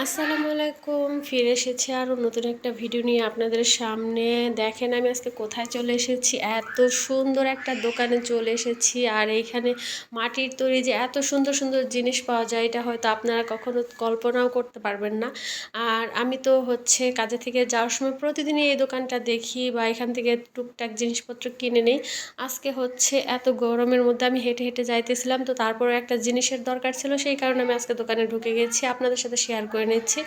আসসালামু আলাইকুম, ফিরে এসেছি আরও নতুন একটা ভিডিও নিয়ে আপনাদের সামনে। দেখেন আমি আজকে কোথায় চলে এসেছি, এত সুন্দর একটা দোকানে চলে এসেছি। আর এইখানে মাটির তৈরি যে এত সুন্দর সুন্দর জিনিস পাওয়া যায়, এটা হয়তো আপনারা কখনো কল্পনাও করতে পারবেন না। আর আমি তো কাজে থেকে যাওয়ার সময় প্রতিদিনই এই দোকানটা দেখি বা এখান থেকে টুকটাক জিনিসপত্র কিনে নেই। আজকে এত গরমের মধ্যে আমি হেঁটে হেঁটে যাইতেছিলাম, তো তারপরে একটা জিনিসের দরকার ছিল, সেই কারণে আমি আজকে দোকানে ঢুকে গেছি, আপনাদের সাথে শেয়ার করে নিচ্ছি।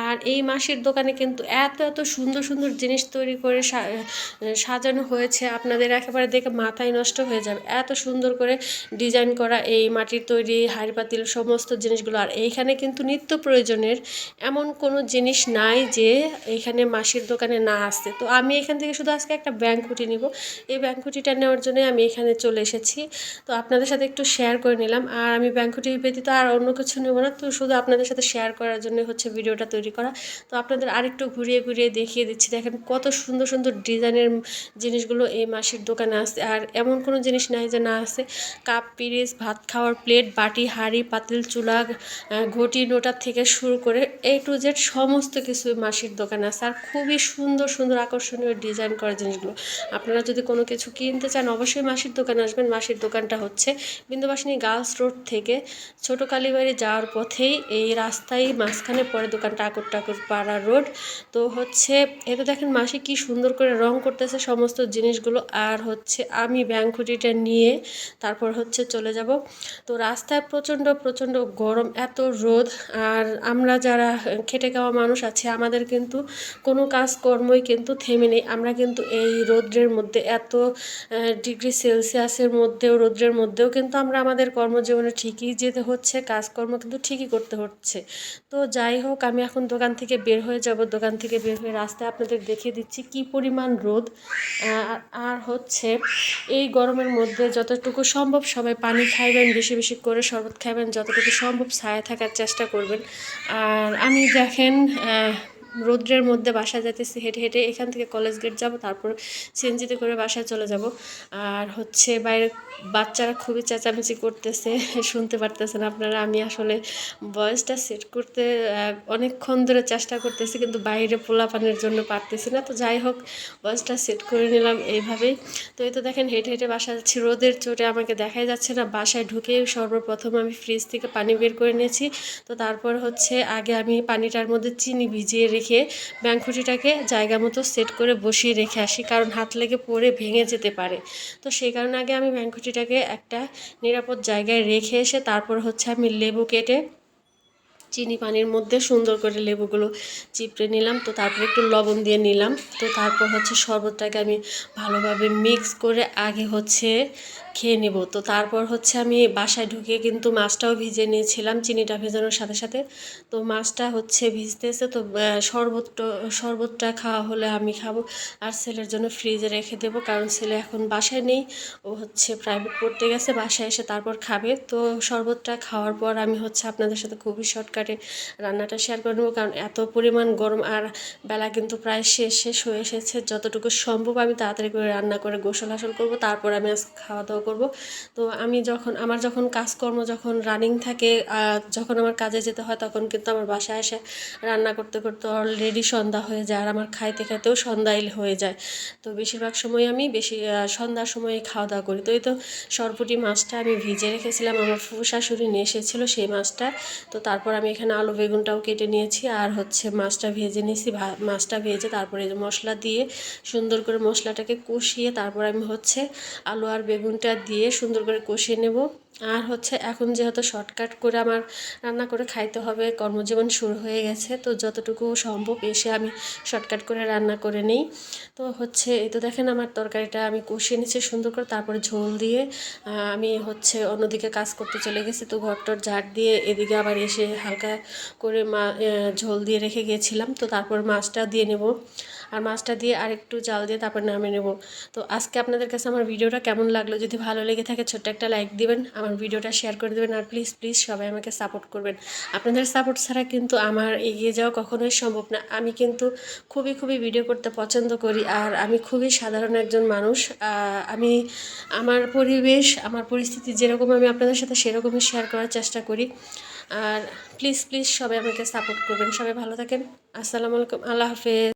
আর এই মাসির দোকানে কিন্তু এত এত সুন্দর সুন্দর জিনিস তৈরি করে সাজানো হয়েছে, আপনাদের একেবারে দেখে মাথায় নষ্ট হয়ে যাবে। এত সুন্দর করে ডিজাইন করা এই মাটির তৈরি হাঁড়ি পাতিল সমস্ত জিনিসগুলো। আর এইখানে কিন্তু নিত্য প্রয়োজনের এমন কোনো জিনিস নাই যে এইখানে মাসির দোকানে না আসছে। তো আমি এখান থেকে শুধু আজকে একটা ব্যাংকুটি নিব, এই ব্যাংকুটিটা নেওয়ার জন্য আমি এখানে চলে এসেছি। তো আপনাদের সাথে একটু শেয়ার করে নিলাম। আর আমি ব্যাংকুটি ব্যতীত আর অন্য কিছু নেব না, তো শুধু আপনাদের সাথে শেয়ার করার জন্য ভিডিওটা তৈরি করা। তো আপনাদের আরেকটু ঘুরিয়ে ঘুরিয়ে দেখিয়ে দিচ্ছি। দেখেন কত সুন্দর সুন্দর ডিজাইনের জিনিসগুলো এই মাসির দোকানে আসছে। আর এমন কোনো জিনিস নাই যে না আছে। কাপ পিরিচ, ভাত খাওয়ার প্লেট, বাটি, হাঁড়ি পাতিল, চুলা, ঘটি, নোটার থেকে শুরু করে A to Z সমস্ত কিছু মাসির দোকানে আছে। আর খুবই সুন্দর সুন্দর আকর্ষণীয় ডিজাইন করা জিনিসগুলো। আপনারা যদি কোনো কিছু কিনতে চান অবশ্যই মাসির দোকানে আসবেন। মাসির দোকানটা বিন্দুবাসিনী গার্লস রোড থেকে ছোটো কালীবাড়ি যাওয়ার পথেই এই রাস্তায় মাঝখানে পড়ে দোকানটা, আকর টাকুর পাড়া রোড। তো এতে দেখেন মাসি কি সুন্দর করে রং করতেছে সমস্ত জিনিসগুলো। আর আমি ব্যাংকুটিটা নিয়ে তারপর চলে যাব। তো রাস্তায় প্রচণ্ড প্রচণ্ড গরম, এত রোদ। আর আমরা যারা খেটে খাওয়া মানুষ আছে, আমাদের কিন্তু কোনো কাজকর্মই কিন্তু থেমে নেই। আমরা কিন্তু এই রৌদ্রের মধ্যে এত ডিগ্রি সেলসিয়াসের মধ্যেও, রৌদ্রের মধ্যেও কিন্তু আমরা আমাদের কর্মজীবনে ঠিকই যেতে হচ্ছে, কাজকর্ম কিন্তু ঠিকই করতে হচ্ছে। তো যাই হোক, আমি এখন দোকান থেকে বের হয়ে যাব। দোকান থেকে বের হয়ে রাস্তায় আপনাদের দেখিয়ে দিচ্ছি কি পরিমাণ রোদ। আর এই গরমের মধ্যে যতটুকু সম্ভব সবাই পানি খাইবেন, বেশি বেশি করে শরবত খাবেন, যতটুকু সম্ভব ছায়া থাকার চেষ্টা করবেন। আর আমি দেখেন রৌদ্রের মধ্যে বাসায় যেতেছি হেঁটে হেঁটে। এখান থেকে কলেজ গেট যাব, তারপর সিএনজিতে করে বাসায় চলে যাব। আর বাইরে বাচ্চারা খুবই চেঁচামেচি করতেছে, শুনতে পারতেছেন আপনারা। আমি আসলে ভয়েসটা সেট করতে অনেকক্ষণ ধরে চেষ্টা করতেছি, কিন্তু বাইরে পোলাপানের জন্য পারতেছি না। তো যাই হোক, ভয়েসটা সেট করে নিলাম এইভাবেই। তো এই তো দেখেন হেঁটে হেঁটে বাসা যাচ্ছি, রোদের চোটে আমাকে দেখাই যাচ্ছে না। বাসায় ঢুকে সর্বপ্রথম আমি ফ্রিজ থেকে পানি বের করে নিয়েছি। তো তারপর আগে আমি পানিটার মধ্যে চিনি ভিজিয়ে রেখে ব্যাংকুটিটাকে জায়গা মতো সেট করে বসিয়ে রেখে আসি, কারণ হাত লেগে পড়ে ভেঙে যেতে পারে। তো সেই কারণে আগে আমি ব্যাংকুটিটাকে একটা নিরাপদ জায়গায় রেখে এসে তারপর আমি লেবু কেটে চিনি পানির মধ্যে সুন্দর করে লেবুগুলো চিপড়ে নিলাম। তো তারপর একটু লবণ দিয়ে নিলাম। তো তারপর শরবতটাকে আমি ভালোভাবে মিক্স করে আগে খেয়ে নেব। তো তারপর আমি বাসায় ঢুকে কিন্তু মাছটাও ভিজিয়ে নিয়েছিলাম চিনিটা ভেজানোর সাথে সাথে। তো মাছটা ভিজতেছে। তো শরবতটা খাওয়া হলে আমি খাবো, আর ছেলের জন্য ফ্রিজে রেখে দেবো, কারণ ছেলে এখন বাসায় নেই। ও প্রাইভেট পড়তে গেছে, বাসায় এসে তারপর খাবে। তো শরবতটা খাওয়ার পর আমি আপনাদের সাথে খুবই শর্টকাটে রান্নাটা শেয়ার করে নেবো, কারণ এত পরিমাণ গরম। আর বেলা কিন্তু প্রায় শেষ হয়ে এসেছে। যতটুকু সম্ভব আমি তাড়াতাড়ি করে রান্না করে গোসল হাসল করবো, তারপর আমি আজকে খাওয়া দাওয়া করবো। তো আমি যখন কাজকর্ম যখন রানিং থাকে, যখন আমার কাজে যেতে হয়, তখন কিন্তু আমার বাসায় এসে রান্না করতে করতে অলরেডি সন্ধ্যা হয়ে যায়, আর আমার খাইতে খাইতেও সন্ধ্যাই হয়ে যায়। তো বেশিরভাগ সময় আমি সন্ধ্যার সময় খাওয়া দাওয়া করি। তো এই তো সরপুঁটি মাছটা আমি ভিজে রেখেছিলাম, আমার ফুফু শাশুড়ি নিয়ে এসেছিলো সেই মাছটা। তো তারপর আমি এখানে আলু বেগুনটাও কেটে নিয়েছি, আর মাছটা ভেজে নিয়েছি। মাছটা ভেজে তারপরে মশলা দিয়ে সুন্দর করে মশলাটাকে কষিয়ে তারপর আমি আলু আর বেগুনটা দিয়ে সুন্দর করে কষিয়ে নেব। আর এখন যেহেতু শর্টকাট করে আমার রান্না করে খাইতে হবে, কর্মজীবন শুরু হয়ে গেছে, তো যতটুকু সম্ভব এসে আমি শর্টকাট করে রান্না করে নিই। তো এই তো দেখেন আমার তরকারিটা আমি কষিয়ে নিচ্ছি সুন্দর করে, তারপরে ঝোল দিয়ে আমি অন্যদিকে কাজ করতে চলে গেছি। তো ঘরটর ঝাড় দিয়ে এদিকে আবার এসে হালকা করে ঝোল দিয়ে রেখে গিয়েছিলাম। তো তারপর মাছটা দিয়ে নেব, আর মাছটা দিয়ে আরেকটু জাল দিয়ে তারপর নামিয়ে নেব। তো আজকে আপনাদের কাছে আমার ভিডিওটা কেমন লাগলো, যদি ভালো লেগে থাকে ছোট্ট একটা লাইক দিবেন, আমার ভিডিওটা শেয়ার করে দেবেন, আর প্লিজ প্লিজ সবাই আমাকে সাপোর্ট করবেন। আপনাদের সাপোর্ট ছাড়া কিন্তু আমার এগিয়ে যাওয়া কখনোই সম্ভব না। আমি কিন্তু খুবই খুবই ভিডিও করতে পছন্দ করি, আর আমি খুবই সাধারণ একজন মানুষ। আমি আমার পরিবেশ, আমার পরিস্থিতি যেরকম, আমি আপনাদের সাথে সেরকমই শেয়ার করার চেষ্টা করি। আর প্লিজ প্লিজ সবাই আমাকে সাপোর্ট করবেন। সবাই ভালো থাকেন। আসসালামু আলাইকুম, আল্লাহ হাফেজ।